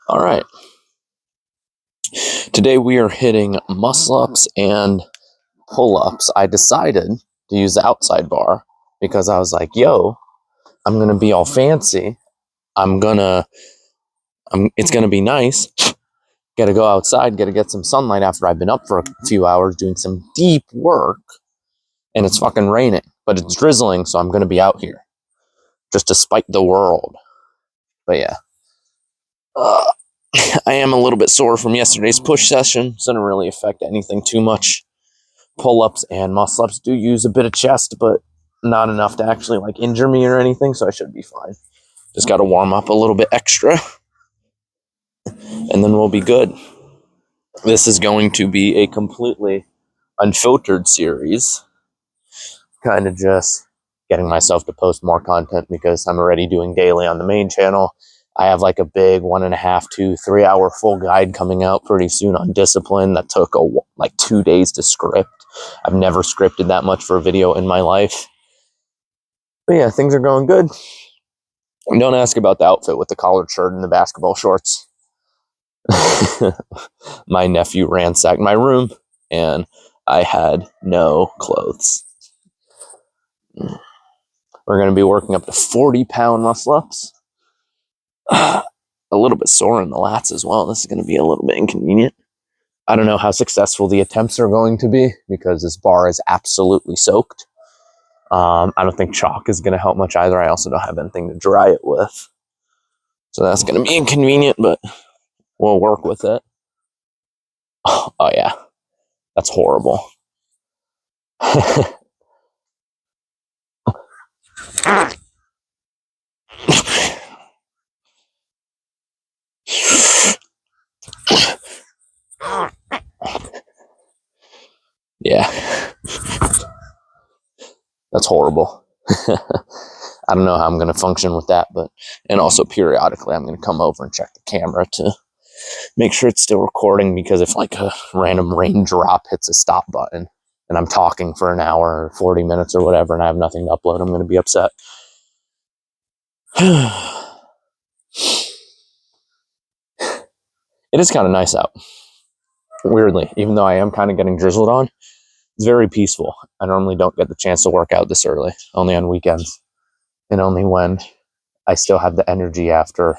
All right. Today we are hitting muscle-ups and pull-ups. I decided to use the outside bar because I was like, yo, I'm going to be all fancy. It's going to be nice. Got to go outside, got to get some sunlight after I've been up for a few hours doing some deep work. And it's fucking raining, but it's drizzling, so I'm going to be out here just to spite the world. But yeah. I am a little bit sore from yesterday's push session, so it didn't really affect anything too much. Pull-ups and muscle-ups do use a bit of chest, but not enough to actually like injure me or anything, so I should be fine. Just got to warm up a little bit extra, and then we'll be good. This is going to be a completely unfiltered series, kind of just getting myself to post more content because I'm already doing daily on the main channel. I have like a big 1.5 to 3 hour full guide coming out pretty soon on discipline that took like 2 days to script. I've never scripted that much for a video in my life. But yeah, things are going good. Don't ask about the outfit with the collared shirt and the basketball shorts. My nephew ransacked my room and I had no clothes. We're going to be working up to 40-pound muscle-ups. A little bit sore in the lats as well. This is going to be a little bit inconvenient. I don't know how successful the attempts are going to be because this bar is absolutely soaked. I don't think chalk is going to help much either. I also don't have anything to dry it with. So that's going to be inconvenient, but we'll work with it. Oh yeah. That's horrible. Yeah. That's horrible. I don't know how I'm going to function with that, and also periodically I'm going to come over and check the camera to make sure it's still recording, because if like a random raindrop hits a stop button and I'm talking for an hour or 40 minutes or whatever and I have nothing to upload, I'm going to be upset. It is kind of nice out, weirdly, even though I am kind of getting drizzled on. It's very peaceful. I normally don't get the chance to work out this early, only on weekends, and only when I still have the energy after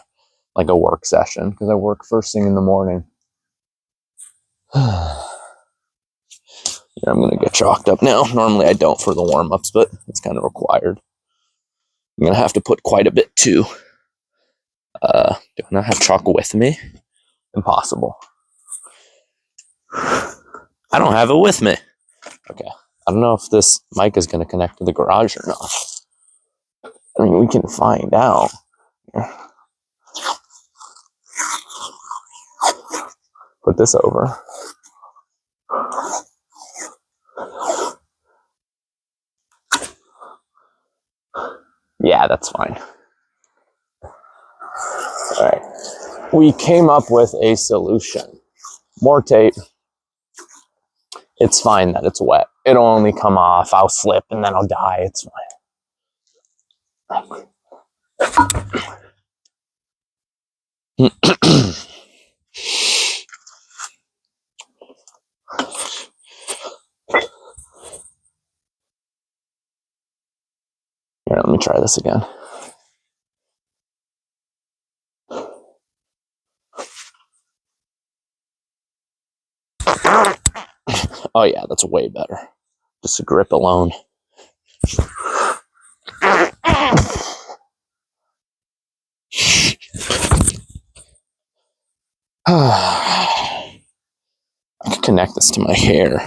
like a work session, because I work first thing in the morning. Yeah, I'm going to get chalked up now. Normally I don't for the warm-ups, but it's kind of required. I'm going to have to put quite a bit too. Do I not have chalk with me? Impossible. I don't have it with me. Okay. I don't know if this mic is going to connect to the garage or not. I mean, we can find out. Put this over. Yeah, that's fine. All right. We came up with a solution. More tape. It's fine that it's wet. It'll only come off. I'll slip and then I'll die. It's fine. Here, let me try this again. Oh yeah, that's way better. Just a grip alone. I can connect this to my hair.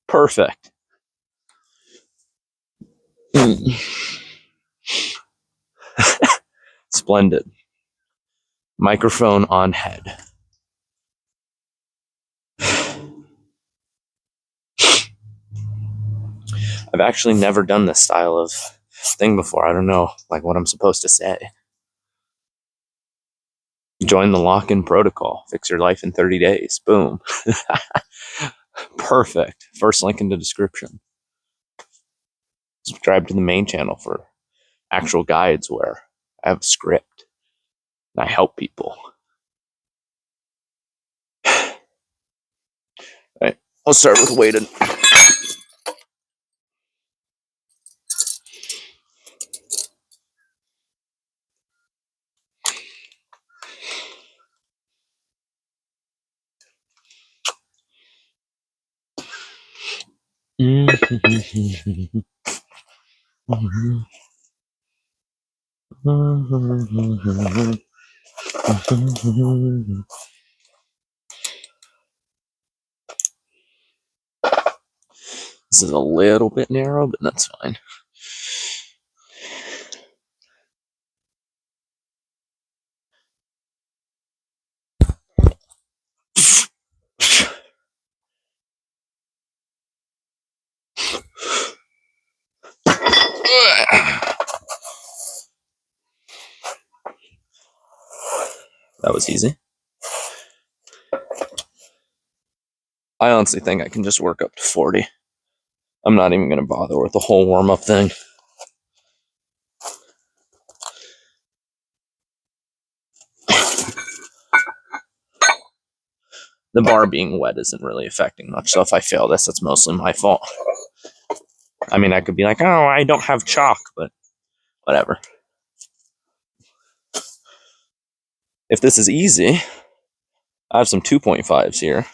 Perfect. Splendid. Microphone on head. I've actually never done this style of thing before. I don't know like what I'm supposed to say. Join the lock-in protocol. Fix your life in 30 days. Boom. Perfect. First link in the description. Subscribe to the main channel for actual guides where I have a script. And I help people. All right. I'll start with weighted. This is a little bit narrow, but that's fine. That was easy. I honestly think I can just work up to 40. I'm not even going to bother with the whole warm-up thing. The bar being wet isn't really affecting much, so if I fail this, it's mostly my fault. I mean, I could be like, oh, I don't have chalk, but whatever. If this is easy, I have some 2.5s here,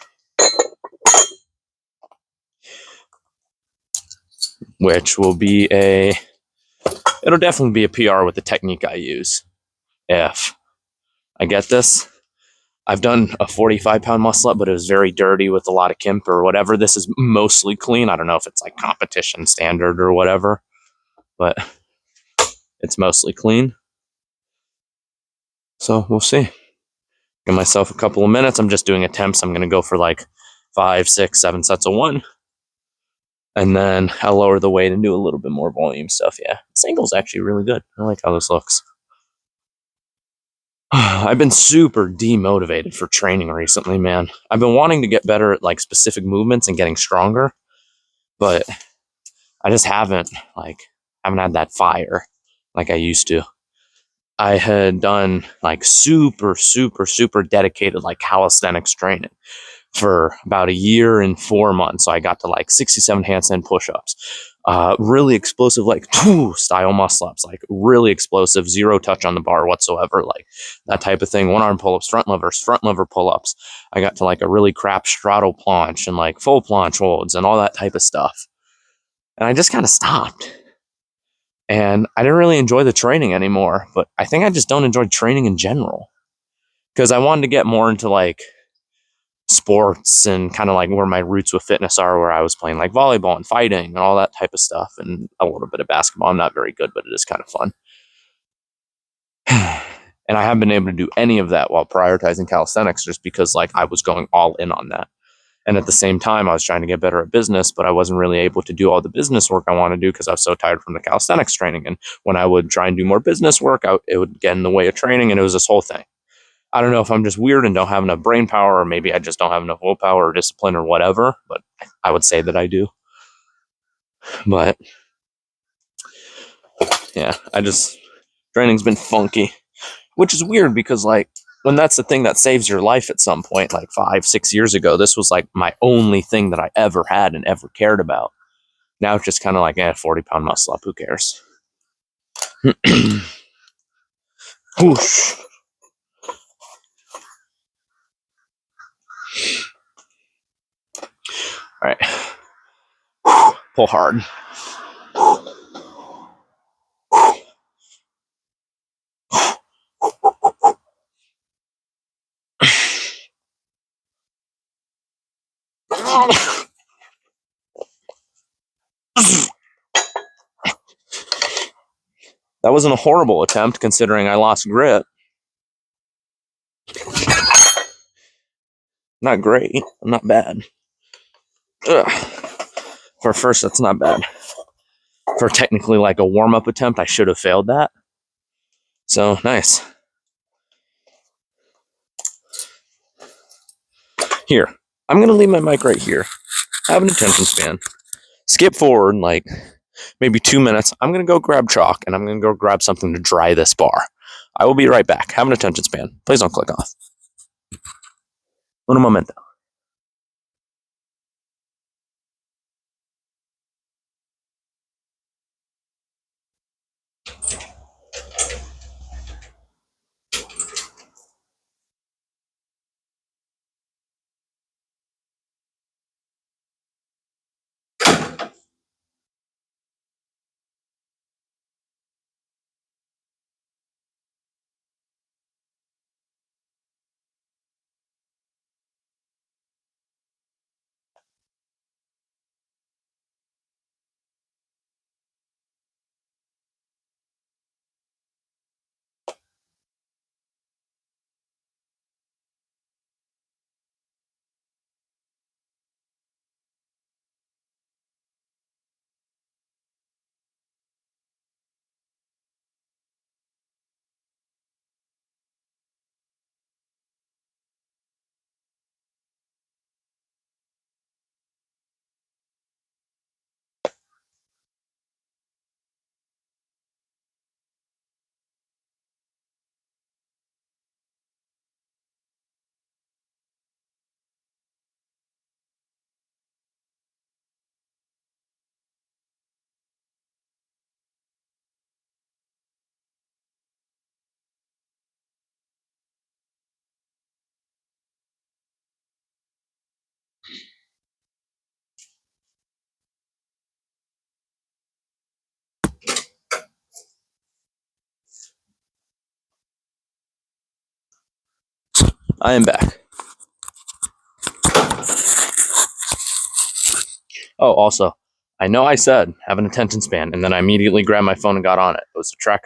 which will be it'll definitely be a PR with the technique I use. If I get this, I've done a 45-pound muscle up, but it was very dirty with a lot of kimp or whatever. This is mostly clean. I don't know if it's like competition standard or whatever, but it's mostly clean. So we'll see. Give myself a couple of minutes. I'm just doing attempts. I'm going to go for like 5, 6, 7 sets of 1. And then I'll lower the weight and do a little bit more volume stuff. Yeah, this angle's actually really good. I like how this looks. I've been super demotivated for training recently, man. I've been wanting to get better at like specific movements and getting stronger, but I just haven't had that fire like I used to. I had done like super dedicated like calisthenics training for about a year and 4 months. So I got to like 67 handstand push-ups, really explosive, like style muscle ups, like really explosive, zero touch on the bar whatsoever, like that type of thing. One arm pull-ups, front lever pull-ups. I got to like a really crap straddle planche and like full planche holds and all that type of stuff. And I just kind of stopped. And I didn't really enjoy the training anymore, but I think I just don't enjoy training in general because I wanted to get more into like sports and kind of like where my roots with fitness are, where I was playing like volleyball and fighting and all that type of stuff and a little bit of basketball. I'm not very good, but it is kind of fun. And I haven't been able to do any of that while prioritizing calisthenics just because like I was going all in on that. And at the same time, I was trying to get better at business, but I wasn't really able to do all the business work I want to do because I was so tired from the calisthenics training. And when I would try and do more business work, it would get in the way of training, and it was this whole thing. I don't know if I'm just weird and don't have enough brain power, or maybe I just don't have enough willpower or discipline or whatever, but I would say that I do. But yeah, training's been funky, which is weird because like, when that's the thing that saves your life at some point, like 5, 6 years ago, this was like my only thing that I ever had and ever cared about. Now it's just kind of like, 40-pound muscle up, who cares? Whoosh. All right. Pull hard. That wasn't a horrible attempt considering I lost grip. Not great. Not bad. Ugh. For first, that's not bad. For technically like a warm-up attempt, I should have failed that. So, nice. Here. I'm going to leave my mic right here. Have an attention span. Skip forward like maybe 2 minutes. I'm going to go grab chalk and I'm going to go grab something to dry this bar. I will be right back. Have an attention span. Please don't click off. Un momento. I am back. Oh, also, I know I said have an attention span, and then I immediately grabbed my phone and got on it. It was to track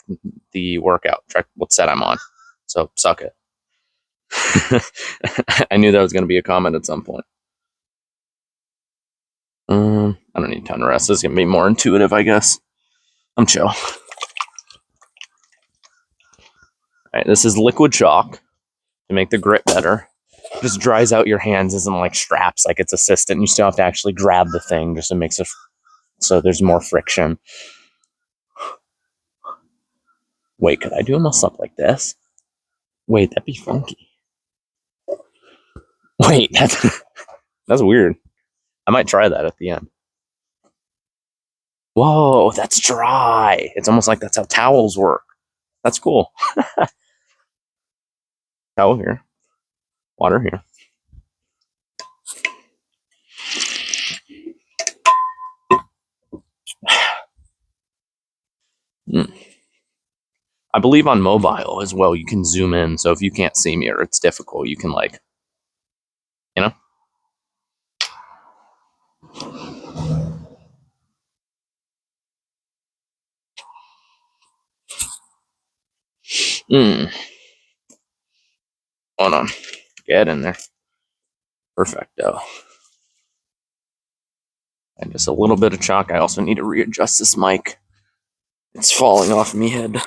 the workout, track what set I'm on. So, suck it. I knew that was going to be a comment at some point. I don't need time to rest. This is going to be more intuitive, I guess. I'm chill. All right, this is liquid chalk to make the grip better. It just dries out your hands, isn't like straps, like it's assistant. You still have to actually grab the thing, just to make it so there's more friction. Wait, could I do a muscle up like this? Wait, that'd be funky. Wait, that's weird. I might try that at the end. Whoa, that's dry. It's almost like that's how towels work. That's cool. Towel here. Water here. I believe on mobile as well, you can zoom in. So if you can't see me or it's difficult, you can like, you know? Hold on. Get in there. Perfecto. And just a little bit of chalk. I also need to readjust this mic. It's falling off me head.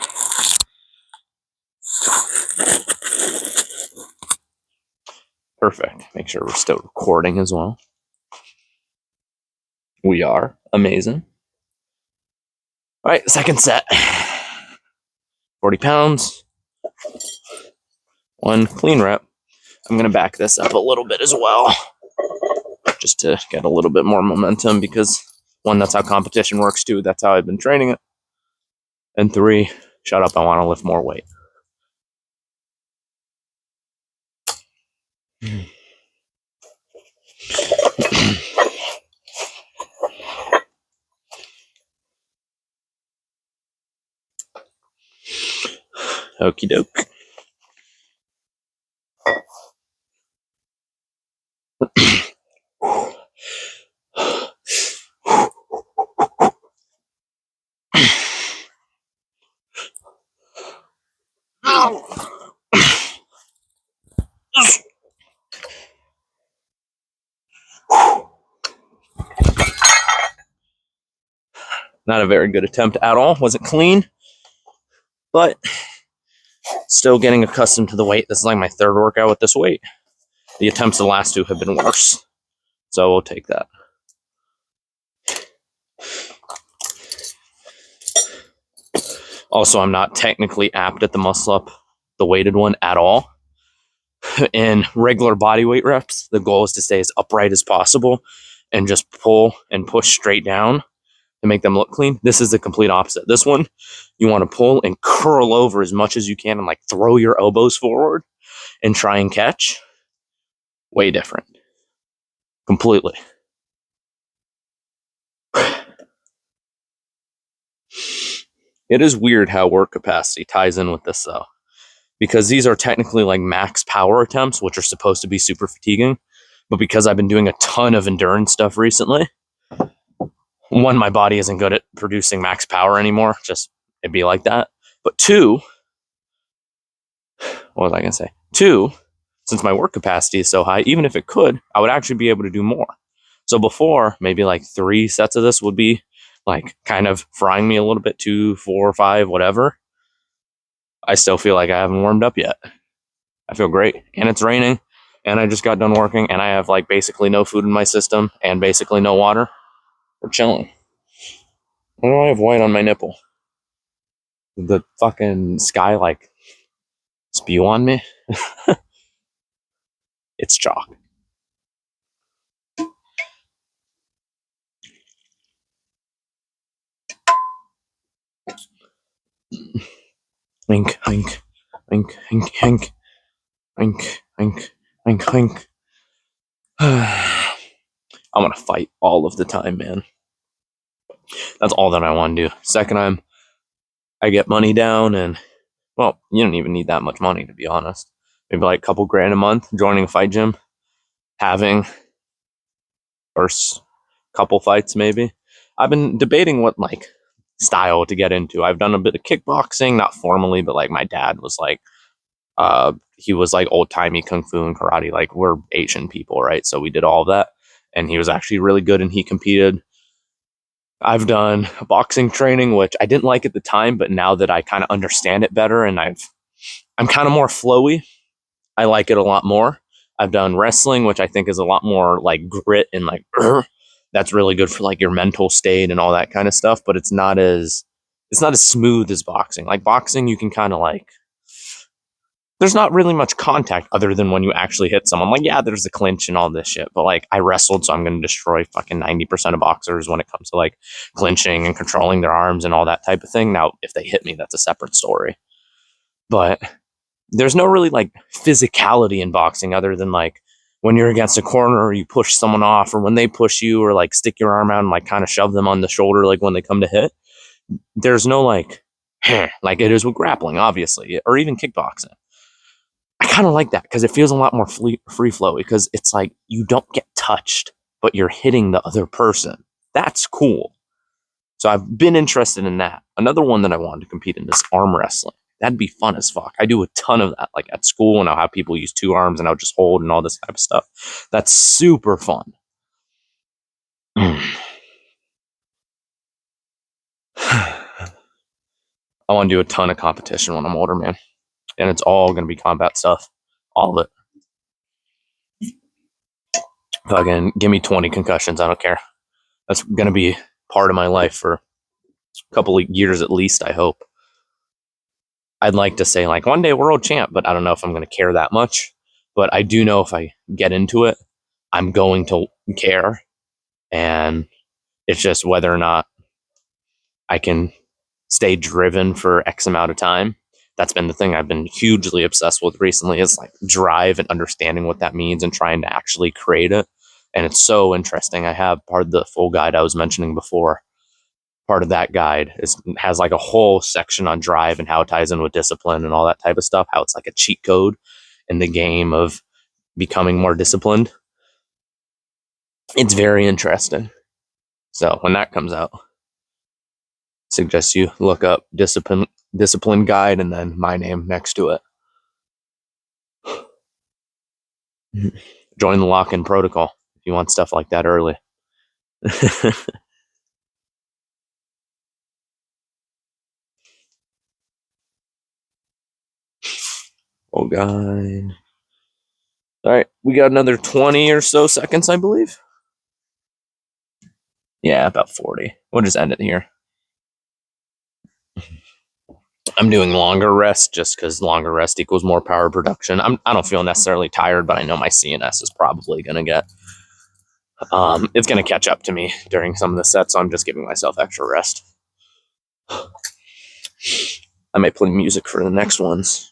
Perfect. Make sure we're still recording as well. We are. Amazing. All right, second set. 40 pounds. One clean rep. I'm going to back this up a little bit as well, just to get a little bit more momentum, because one, that's how competition works. Two, that's how I've been training it. And three, shut up, I want to lift more weight. Okie doke. Not a very good attempt at all. Wasn't clean, but still getting accustomed to the weight. This is like my third workout with this weight. The attempts the last two have been worse, so we'll take that. Also, I'm not technically apt at the muscle up, the weighted one, at all. In regular body weight reps, the goal is to stay as upright as possible and just pull and push straight down to make them look clean. This is the complete opposite. This one, you want to pull and curl over as much as you can and like throw your elbows forward and try and catch. Way different. Completely. It is weird how work capacity ties in with this though, because these are technically like max power attempts, which are supposed to be super fatiguing. But because I've been doing a ton of endurance stuff recently, one, my body isn't good at producing max power anymore. Just it'd be like that. But two, what was I gonna say? Two, since my work capacity is so high, even if it could, I would actually be able to do more. So before, maybe like 3 sets of this would be like kind of frying me a little bit, 2, 4, 5, whatever. I still feel like I haven't warmed up yet. I feel great. And it's raining. And I just got done working. And I have like basically no food in my system and basically no water. We're chilling. Why do I have white on my nipple? Did the fucking sky like spew on me? It's chalk. Hink, hink, hink, hink, hink, hink, hink, hink, hink. I want to fight all of the time, man. That's all that I want to do. Second, I get money down, and well, you don't even need that much money to be honest. Maybe like a couple grand a month. Joining a fight gym, having first couple fights, maybe. I've been debating what like style to get into. I've done a bit of kickboxing, not formally, but like my dad was like, he was like old timey kung fu and karate. Like we're Asian people, right? So we did all of that, and he was actually really good, and he competed. I've done boxing training, which I didn't like at the time, but now that I kind of understand it better and I'm kind of more flowy, I like it a lot more. I've done wrestling, which I think is a lot more like grit and like that's really good for like your mental state and all that kind of stuff, but it's not as smooth as boxing. Like boxing, you can kind of like there's not really much contact other than when you actually hit someone. Like, yeah, there's the clinch and all this shit, but like I wrestled, so I'm going to destroy fucking 90% of boxers when it comes to like clinching and controlling their arms and all that type of thing. Now, if they hit me, that's a separate story. But there's no really like physicality in boxing other than like when you're against a corner or you push someone off or when they push you or like stick your arm out and like kind of shove them on the shoulder, like when they come to hit. There's no like, like it is with grappling, obviously, or even kickboxing. I kind of like that because it feels a lot more free flow because it's like you don't get touched, but you're hitting the other person. That's cool. So I've been interested in that. Another one that I wanted to compete in is arm wrestling. That'd be fun as fuck. I do a ton of that, like at school, and I'll have people use 2 arms and I'll just hold and all this type of stuff. That's super fun. I want to do a ton of competition when I'm older, man. And it's all going to be combat stuff. All of it. Fucking give me 20 concussions. I don't care. That's going to be part of my life for a couple of years at least, I hope. I'd like to say like one day world champ, but I don't know if I'm going to care that much. But I do know if I get into it, I'm going to care. And it's just whether or not I can stay driven for X amount of time. That's been the thing I've been hugely obsessed with recently is like drive and understanding what that means and trying to actually create it. And it's so interesting. I have part of the full guide I was mentioning before. Part of that guide has like a whole section on drive and how it ties in with discipline and all that type of stuff. How it's like a cheat code in the game of becoming more disciplined. It's very interesting. So when that comes out, I suggest you look up discipline guide and then my name next to it. Join the lock-in protocol if you want stuff like that early. Oh god. All right, we got another 20 or so seconds, I believe. Yeah, about 40. We'll just end it here. I'm doing longer rest just because longer rest equals more power production. I don't feel necessarily tired, but I know my CNS is probably going to get it's going to catch up to me during some of the sets, so I'm just giving myself extra rest. I might play music for the next ones.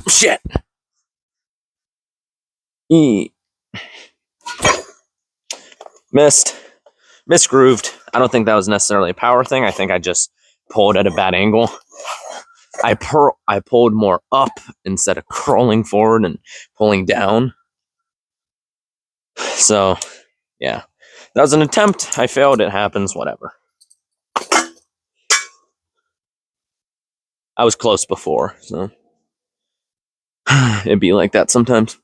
Shit. Missed. Misgrooved. I don't think that was necessarily a power thing. I think I just pulled at a bad angle. I pulled more up instead of crawling forward and pulling down. So, yeah. That was an attempt. I failed. It happens. Whatever. I was close before, so it'd be like that sometimes.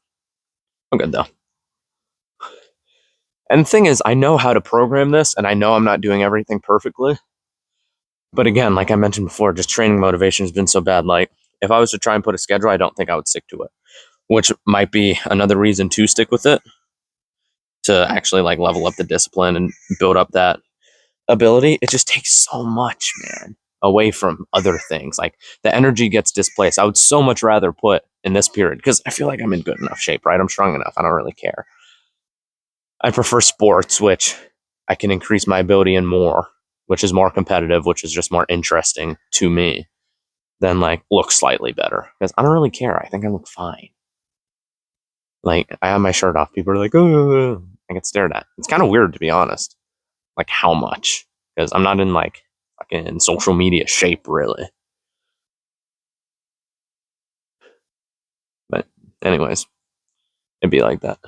I'm good though. And the thing is, I know how to program this, and I know I'm not doing everything perfectly. But again, like I mentioned before, just training motivation has been so bad. Like, if I was to try and put a schedule, I don't think I would stick to it, which might be another reason to stick with it, to actually like level up the discipline and build up that ability. It just takes so much, man, away from other things. Like, the energy gets displaced. I would so much rather put in this period, because I feel like I'm in good enough shape, right? I'm strong enough. I don't really care. I prefer sports, which I can increase my ability in more, which is more competitive, which is just more interesting to me than like look slightly better. Because I don't really care. I think I look fine. Like, I have my shirt off. People are like, oh, I get stared at. It's kind of weird, to be honest. Like, how much? Because I'm not in like fucking social media shape, really. But anyways, it'd be like that.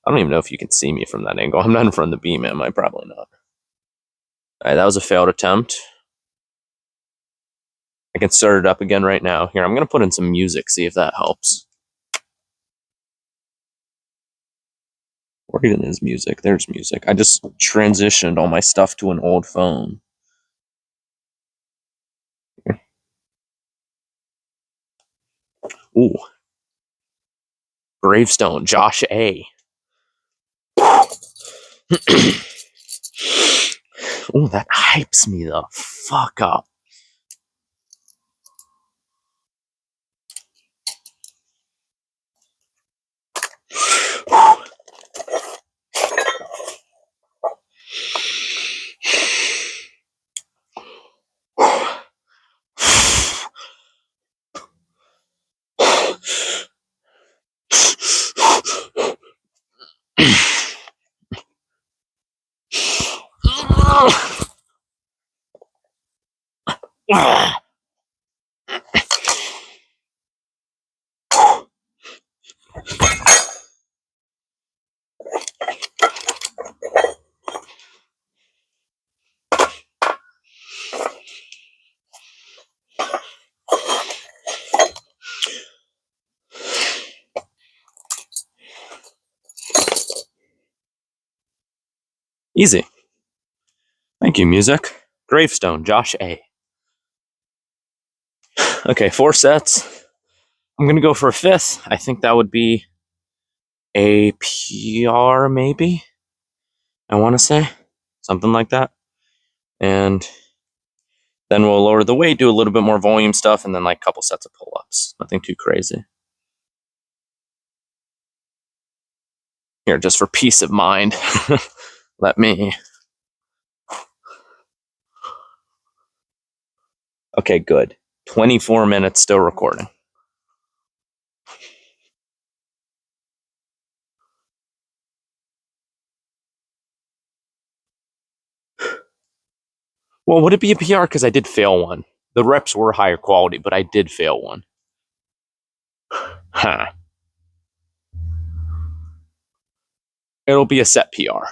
I don't even know if you can see me from that angle. I'm not in front of the beam, am I? Probably not. All right, that was a failed attempt. I can start it up again right now. Here, I'm going to put in some music, see if that helps. Or even is music. There's music. I just transitioned all my stuff to an old phone. Ooh. Gravestone, Josh A. Ooh, that hypes me the fuck up. Easy. Thank you, music. Gravestone, Josh A. Okay, 4 sets. I'm going to go for a 5th. I think that would be a PR, maybe? I want to say. Something like that. And then we'll lower the weight, do a little bit more volume stuff, and then like a couple sets of pull-ups. Nothing too crazy. Here, just for peace of mind, let me... Okay, good. 24 minutes still recording. Well, would it be a PR? Because I did fail one. The reps were higher quality, but I did fail one. Huh. It'll be a set PR.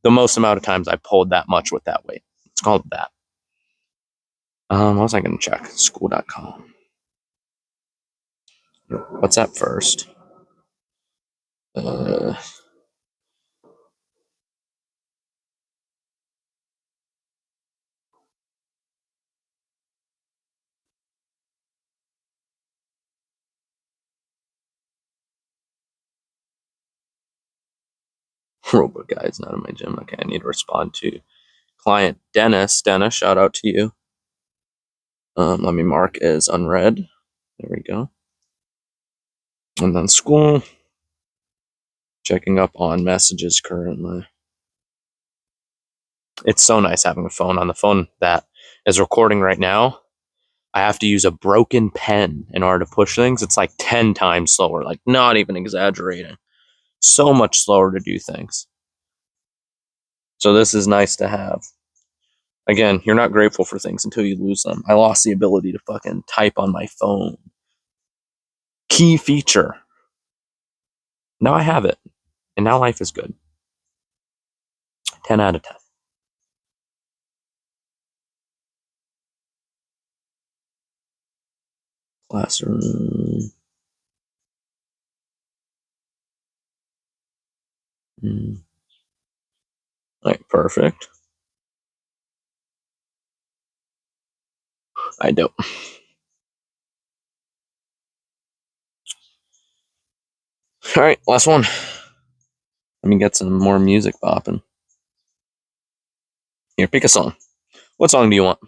The most amount of times I pulled that much with that weight. It's called that. What was I going to check? School.com. What's that first? Uh, Robot guy's not in my gym. Okay, I need to respond to client Dennis. Dennis, shout out to you. Let me mark as unread. There we go. And then school. Checking up on messages currently. It's so nice having a phone. On the phone that is recording right now, I have to use a broken pen in order to push things. It's like 10 times slower, like not even exaggerating. So much slower to do things. So this is nice to have. Again, you're not grateful for things until you lose them. I lost the ability to fucking type on my phone. Key feature. Now I have it. And now life is good. 10 out of 10. Classroom. All right, perfect. I don't. All right, last one. Let me get some more music popping. Here, pick a song. What song do you want?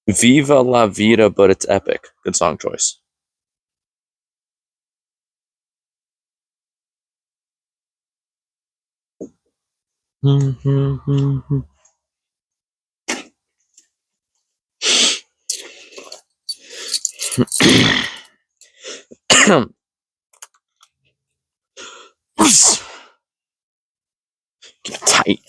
Viva la vida, but it's epic. Good song choice. Get tight.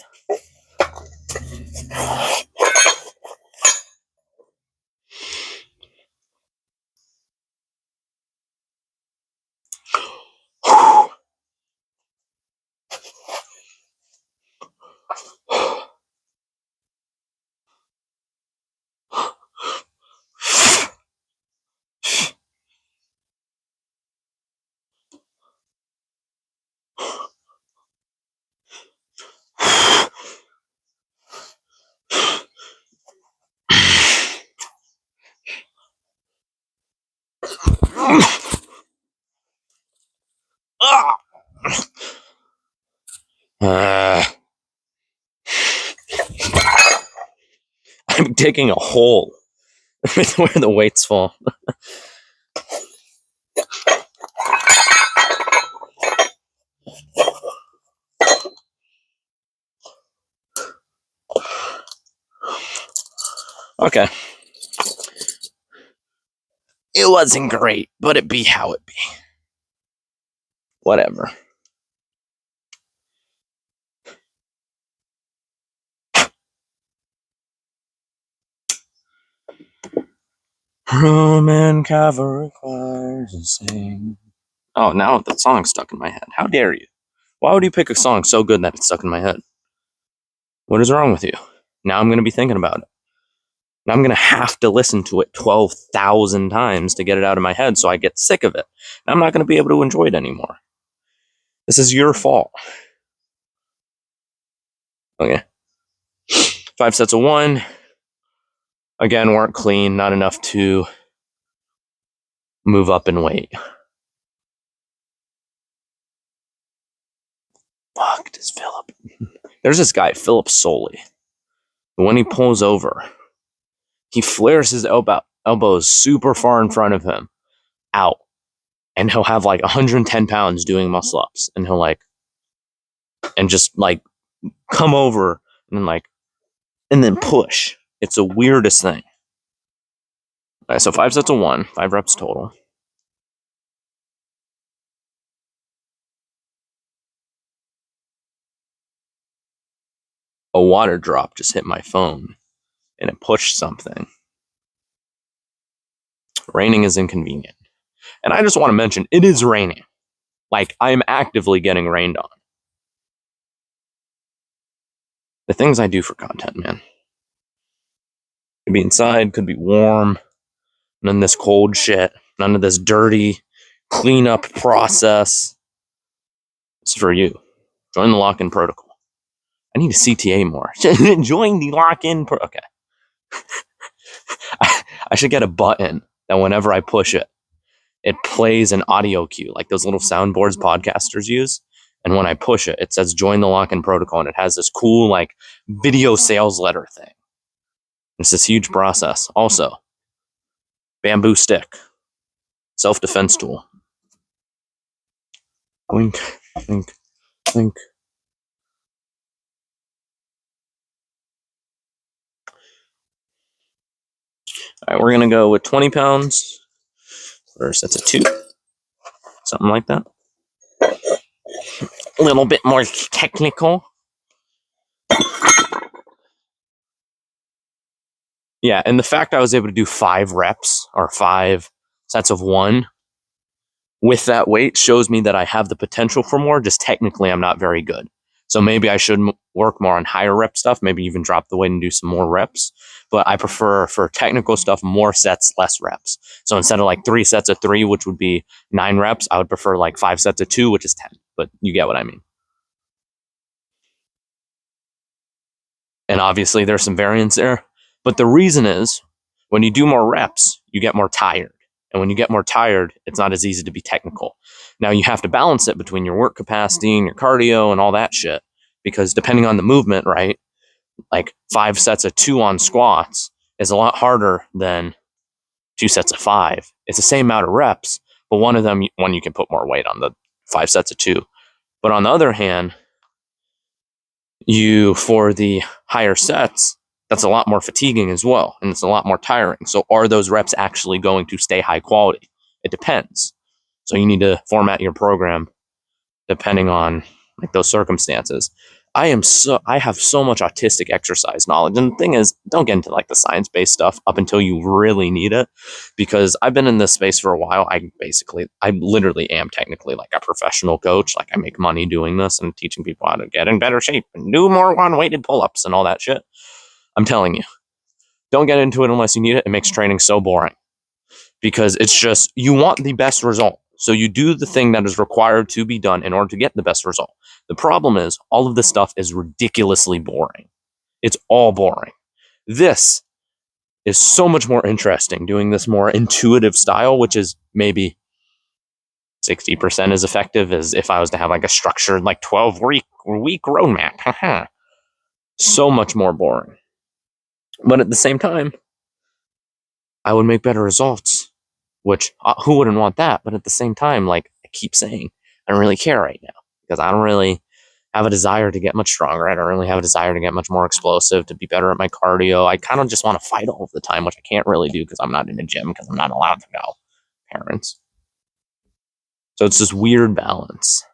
I'm digging a hole with where the weights fall. Okay. It wasn't great, but it be how it be. Whatever. Roman cavalry choirs and sing. Oh, now the song's stuck in my head. How dare you? Why would you pick a song so good that it's stuck in my head? What is wrong with you? Now I'm going to be thinking about it. Now I'm going to have to listen to it 12,000 times to get it out of my head so I get sick of it. And I'm not going to be able to enjoy it anymore. This is your fault. Okay. 5 sets of 1. Again, weren't clean. Not enough to move up in weight. Fuck, does Philip. There's this guy, Philip Soley. When he pulls over, he flares his elbows super far in front of him out. And he'll have like 110 pounds doing muscle ups. And he'll just come over and then push. It's the weirdest thing. All right, so 5 sets of 1, 5 reps total. A water drop just hit my phone and it pushed something. Raining is inconvenient. And I just want to mention, it is raining. Like, I am actively getting rained on. The things I do for content, man. Could be inside, could be warm. None of this cold shit. None of this dirty cleanup process. It's for you. Join the lock-in protocol. I need a CTA more. Join the lock-in okay. I should get a button that whenever I push it, it plays an audio cue, like those little soundboards podcasters use. And when I push it, it says join the lock-in protocol, and it has this cool like video sales letter thing. It's this huge process. Also, bamboo stick, self-defense tool. Blink, blink, blink. All right, we're gonna go with 20 pounds. First, that's a 2, something like that. A little bit more technical. Yeah, and the fact I was able to do 5 reps or 5 sets of 1 with that weight shows me that I have the potential for more. Just technically, I'm not very good. So maybe I should work more on higher rep stuff, maybe even drop the weight and do some more reps. But I prefer for technical stuff, more sets, less reps. So instead of like 3 sets of 3, which would be 9 reps, I would prefer like 5 sets of 2, which is 10. But you get what I mean. And obviously there's some variance there. But the reason is when you do more reps, you get more tired. And when you get more tired, it's not as easy to be technical. Now you have to balance it between your work capacity and your cardio and all that shit. Because depending on the movement, right? Like 5 sets of 2 on squats is a lot harder than 2 sets of 5. It's the same amount of reps, but one you can put more weight on the 5 sets of 2. But on the other hand, for the higher sets, that's a lot more fatiguing as well, and it's a lot more tiring. So are those reps actually going to stay high quality? It depends. So you need to format your program depending on like those circumstances. I have so much autistic exercise knowledge. And the thing is, don't get into like the science-based stuff up until you really need it, because I've been in this space for a while. I literally am technically like a professional coach. Like I make money doing this and teaching people how to get in better shape and do more unweighted pull-ups and all that shit. I'm telling you, don't get into it unless you need it. It makes training so boring because it's just, you want the best result. So you do the thing that is required to be done in order to get the best result. The problem is all of this stuff is ridiculously boring. It's all boring. This is so much more interesting, doing this more intuitive style, which is maybe 60% as effective as if I was to have like a structured like 12-week roadmap. So much more boring. But at the same time, I would make better results, which who wouldn't want that? But at the same time, like I keep saying, I don't really care right now because I don't really have a desire to get much stronger. I don't really have a desire to get much more explosive, to be better at my cardio. I kind of just want to fight all of the time, which I can't really do because I'm not in a gym because I'm not allowed to go. Parents. So it's this weird balance,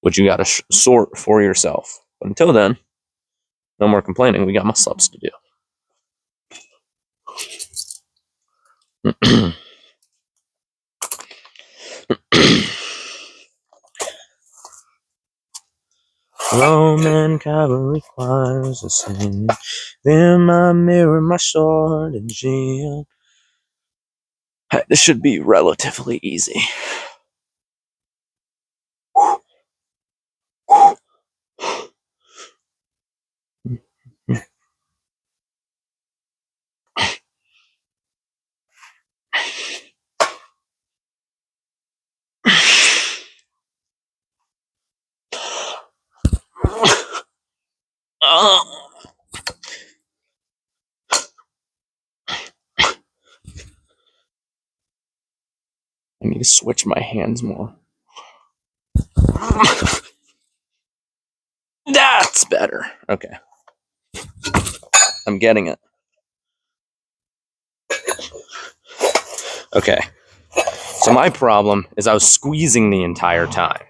which you got to sort for yourself. But until then, no more complaining. We got muscle ups to do. Roman cavalry choirs are singing. Then my mirror, my sword, and shield. This should be relatively easy. I need to switch my hands more. That's better. Okay. I'm getting it. Okay. So my problem is I was squeezing the entire time,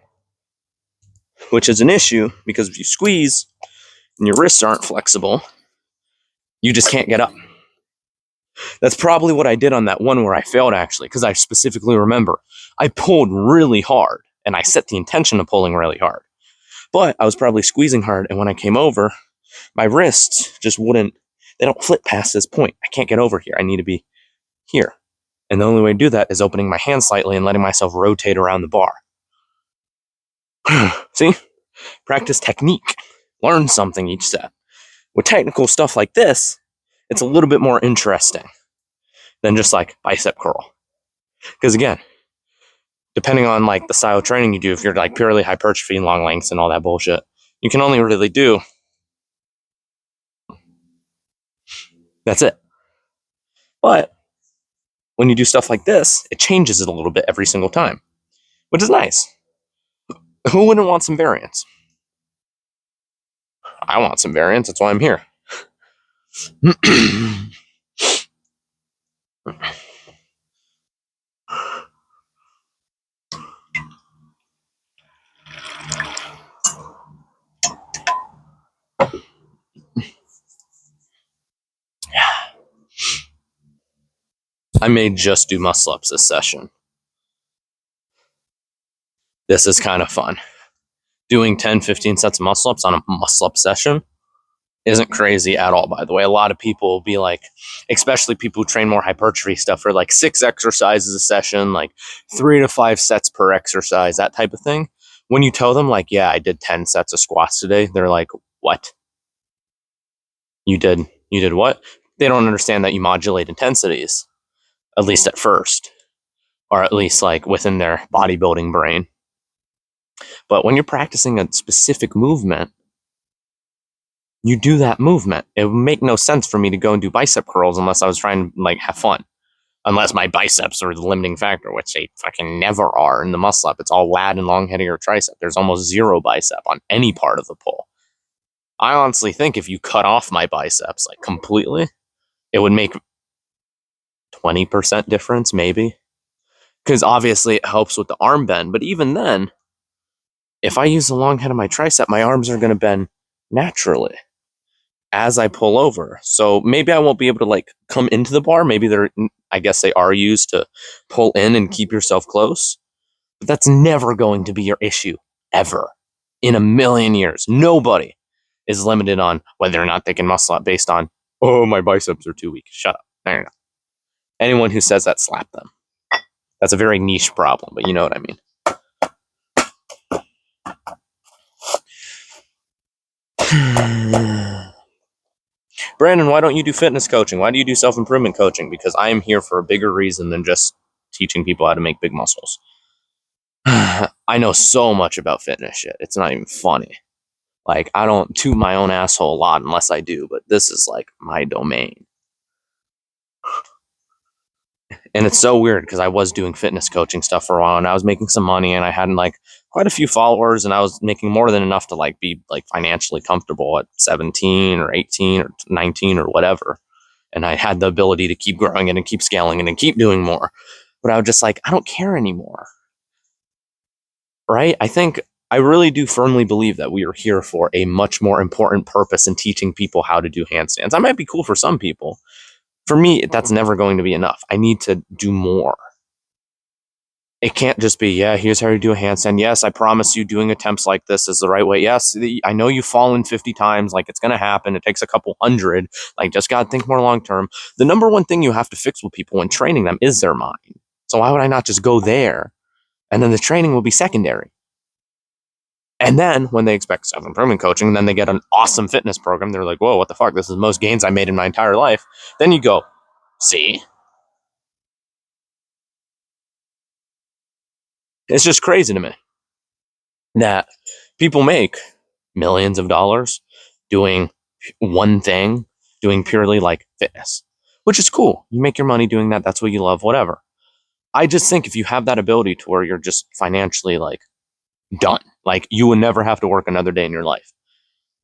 which is an issue because if you squeeze and your wrists aren't flexible, you just can't get up. That's probably what I did on that one where I failed, actually, because I specifically remember I pulled really hard and I set the intention of pulling really hard, but I was probably squeezing hard, and when I came over, my wrists just wouldn't, They don't flip past this point. I can't get over here. I need to be here. And the only way to do that is opening my hand slightly and letting myself rotate around the bar. See? Practice technique. Learn something each set. With technical stuff like this, it's a little bit more interesting than just like bicep curl. Because again, depending on like the style of training you do, if you're like purely hypertrophy and long lengths and all that bullshit, you can only really do that's it. But when you do stuff like this, it changes it a little bit every single time, which is nice. Who wouldn't want some variance? I want some variance. That's why I'm here. I may just do muscle ups this session. This is kind of fun. Doing 10, 15 sets of muscle ups on a muscle up session isn't crazy at all, by the way. A lot of people will be like, especially people who train more hypertrophy stuff, for like 6 exercises a session, like 3 to 5 sets per exercise, that type of thing. When you tell them, like, yeah, I did 10 sets of squats today, they're like, what? You did what? They don't understand that you modulate intensities, at least at first, or at least like within their bodybuilding brain. But when you're practicing a specific movement, you do that movement. It would make no sense for me to go and do bicep curls unless I was trying to like have fun. Unless my biceps are the limiting factor, which they fucking never are in the muscle up. It's all lat and long heading or tricep. There's almost zero bicep on any part of the pull. I honestly think if you cut off my biceps like completely, it would make 20% difference maybe. Because obviously it helps with the arm bend. But even then, if I use the long head of my tricep, my arms are going to bend naturally as I pull over. So maybe I won't be able to like come into the bar. Maybe I guess they are used to pull in and keep yourself close. But that's never going to be your issue ever in a million years. Nobody is limited on whether or not they can muscle up based on, oh, my biceps are too weak. Shut up. No. Anyone who says that, slap them. That's a very niche problem, but you know what I mean. Brandon, why don't you do fitness coaching? Why do you do self-improvement coaching? Because I am here for a bigger reason than just teaching people how to make big muscles. I know so much about fitness shit. It's not even funny. Like, I don't toot my own asshole a lot unless I do, but this is like my domain. And it's so weird because I was doing fitness coaching stuff for a while and I was making some money and I had like quite a few followers and I was making more than enough to like be like financially comfortable at 17 or 18 or 19 or whatever. And I had the ability to keep growing it and keep scaling it and keep doing more. But I was just like, I don't care anymore. Right? I really do firmly believe that we are here for a much more important purpose in teaching people how to do handstands. That might be cool for some people. For me, that's never going to be enough. I need to do more. It can't just be, yeah, here's how you do a handstand. Yes, I promise you doing attempts like this is the right way. Yes, I know you've fallen 50 times. Like, it's going to happen. It takes a couple hundred. Like, just got to think more long term. The number one thing you have to fix with people when training them is their mind. So why would I not just go there? And then the training will be secondary. And then when they expect self-improvement coaching, then they get an awesome fitness program. They're like, whoa, what the fuck? This is the most gains I made in my entire life. Then you go, see? It's just crazy to me that people make millions of dollars doing one thing, doing purely like fitness, which is cool. You make your money doing that. That's what you love, whatever. I just think if you have that ability to where you're just financially like done, like you would never have to work another day in your life,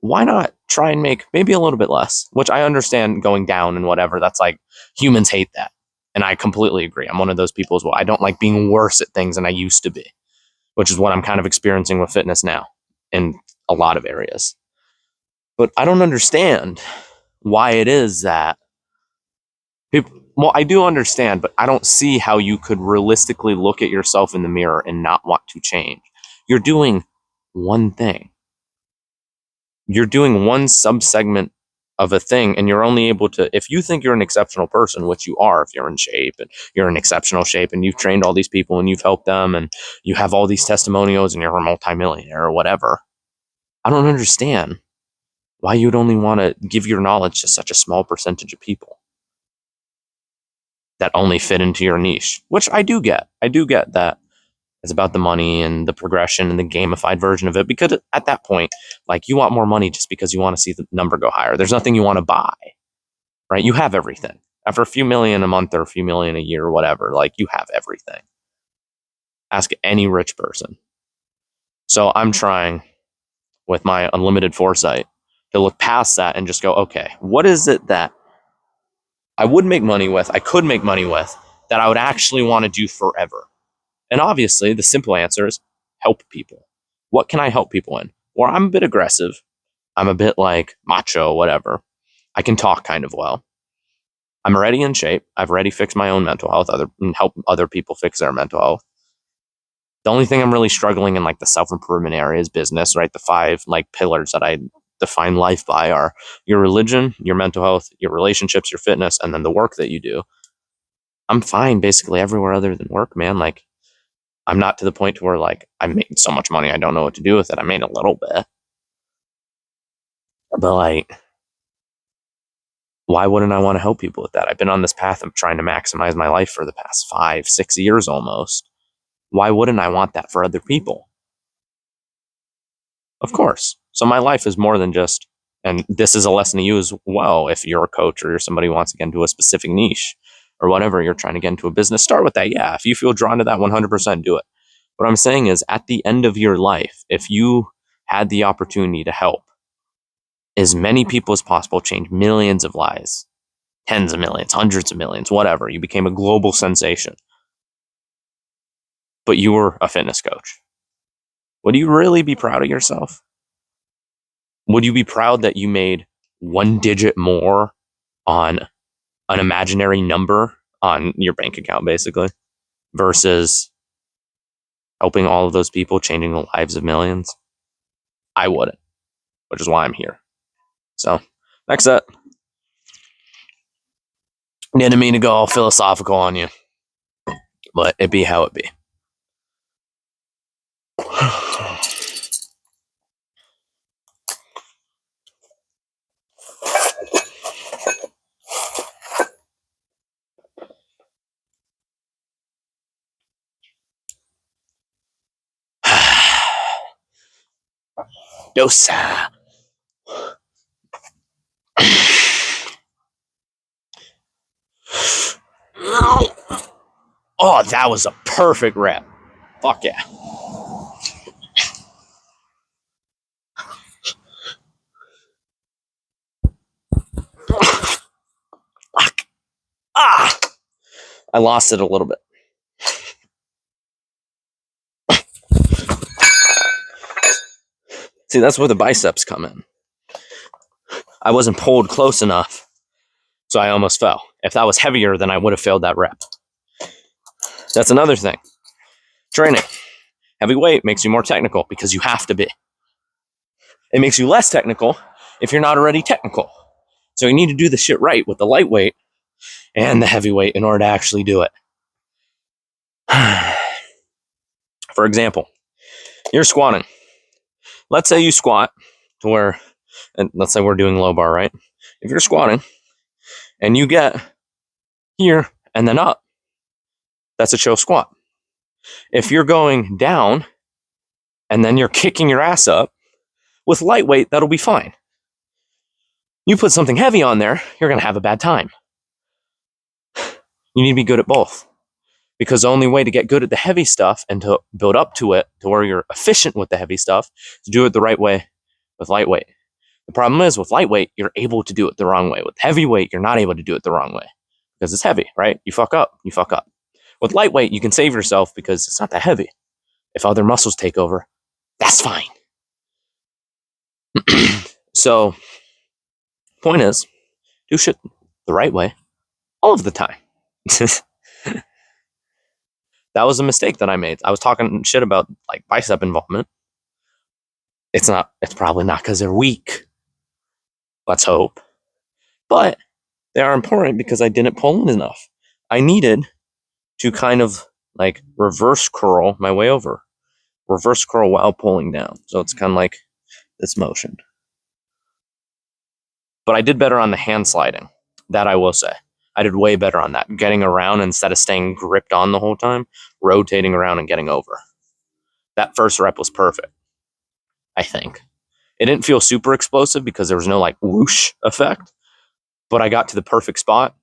why not try and make maybe a little bit less, which I understand going down and whatever. That's like humans hate that. And I completely agree. I'm one of those people as well. I don't like being worse at things than I used to be, which is what I'm kind of experiencing with fitness now in a lot of areas. But I don't understand why it is that people, well, I do understand, but I don't see how you could realistically look at yourself in the mirror and not want to change. You're doing one thing. You're doing one subsegment of a thing, and you're only able to, if you think you're an exceptional person, which you are, if you're in shape and you're in exceptional shape and you've trained all these people and you've helped them and you have all these testimonials and you're a multimillionaire or whatever, I don't understand why you'd only want to give your knowledge to such a small percentage of people that only fit into your niche, which I do get. I do get that it's about the money and the progression and the gamified version of it, because at that point, like, you want more money just because you want to see the number go higher. There's nothing you want to buy, right? You have everything. After a few million a month or a few million a year or whatever, like, you have everything. Ask any rich person. So I'm trying with my unlimited foresight to look past that and just go, okay, what is it that I would make money with, I could make money with, that I would actually want to do forever? And obviously, the simple answer is help people. What can I help people in? Or I'm a bit aggressive. I'm a bit like macho, whatever. I can talk kind of well. I'm already in shape. I've already fixed my own mental health, and help other people fix their mental health. The only thing I'm really struggling in, like, the self-improvement area is business, right? The 5 like pillars that I define life by are your religion, your mental health, your relationships, your fitness, and then the work that you do. I'm fine basically everywhere other than work, man. Like, I'm not to the point to where, like, I made so much money I don't know what to do with it. I made a little bit. But, like, why wouldn't I want to help people with that? I've been on this path of trying to maximize my life for the past 5-6 years almost. Why wouldn't I want that for other people? Of course. So my life is more than just, and this is a lesson to you as well, if you're a coach or you're somebody who wants to get into a specific niche or whatever, you're trying to get into a business, start with that. Yeah, if you feel drawn to that, 100% do it. What I'm saying is, at the end of your life, if you had the opportunity to help as many people as possible, change millions of lives, tens of millions, hundreds of millions, whatever, you became a global sensation, but you were a fitness coach, would you really be proud of yourself? Would you be proud that you made 1 digit more on an imaginary number on your bank account, basically, versus helping all of those people, changing the lives of millions? I wouldn't, which is why I'm here. So, next up. Didn't mean to go all philosophical on you, but it be how it be. Dosa. Oh, that was a perfect rep. Fuck yeah. Fuck. Ah! I lost it a little bit. See, that's where the biceps come in. I wasn't pulled close enough, so I almost fell. If that was heavier, then I would have failed that rep. That's another thing. Training. Heavy weight makes you more technical because you have to be. It makes you less technical if you're not already technical. So you need to do the shit right with the lightweight and the heavyweight in order to actually do it. For example, you're squatting. Let's say you squat to where, and let's say we're doing low bar, right? If you're squatting and you get here and then up, that's a chill squat. If you're going down and then you're kicking your ass up, with lightweight, that'll be fine. You put something heavy on there, you're going to have a bad time. You need to be good at both, because the only way to get good at the heavy stuff and to build up to it to where you're efficient with the heavy stuff is to do it the right way with lightweight. The problem is, with lightweight, you're able to do it the wrong way. With heavyweight, you're not able to do it the wrong way because it's heavy, right? You fuck up, you fuck up. With lightweight, you can save yourself because it's not that heavy. If other muscles take over, that's fine. So, point is, do shit the right way all of the time. That was a mistake that I made. I was talking shit about, like, bicep involvement. It's probably not because they're weak. Let's hope. But they are important because I didn't pull in enough. I needed to kind of like reverse curl my way over, reverse curl while pulling down. So it's kind of like this motion. But I did better on the hand sliding. That I will say. I did way better on that. Getting around instead of staying gripped on the whole time, rotating around and getting over. That first rep was perfect, I think. It didn't feel super explosive because there was no like whoosh effect, but I got to the perfect spot